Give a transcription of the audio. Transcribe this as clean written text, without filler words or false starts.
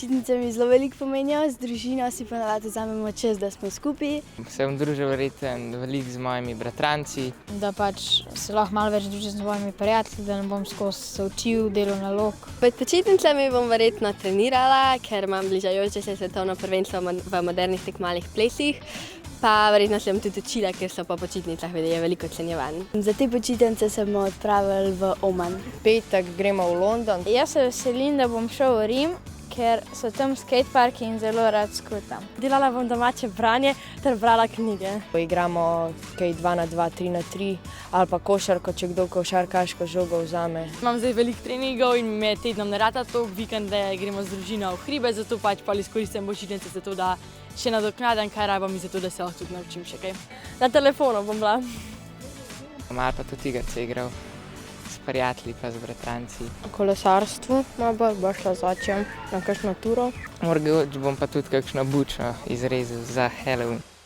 Počitnice mi zelo veliko pomenijo, z družino si pa navadno vzamemo čas, da smo skupaj. Se bom družil verjetno veliko z mojimi bratranci. Da pač se lahko malo več družim z svojimi prijatelji, da ne bom skozi se učil, delal nalog. Med počitnicami bom verjetno trenirala, ker imam bližajoče se svetovno prvenstvo v modernih tekmovalnih plesih. Pa verjetno se bom tudi učila, ker so po počitnicah veliko ocenjevanj. Za te počitnice smo odpravili v Oman. Petek gremo v London. Jaz se veselim, da bom šel v Rim, ker so tam skateparki in zelo rad skutam. Delala bom domače branje ter brala knjige. Igramo kaj 2x2, 3x3 ali pa košarko, če kdo košarkaško žogo vzame. Imam zdaj veliko treningov in med tednom ne rata to, vikende gremo z družino v hribe, zato pač izkoristim počitnice za to, da še nadoknadim, kaj rabim in zato, da se lahko tudi naučim še kaj. Na telefonu bom bila. Malo pa tudi igrice igral s prijatelji pa z bratranci. Kolesarstvo, malo bo šla z očem na kakšno turo. Mogoče bom pa tudi kakšno bučno izrezal za Halloween.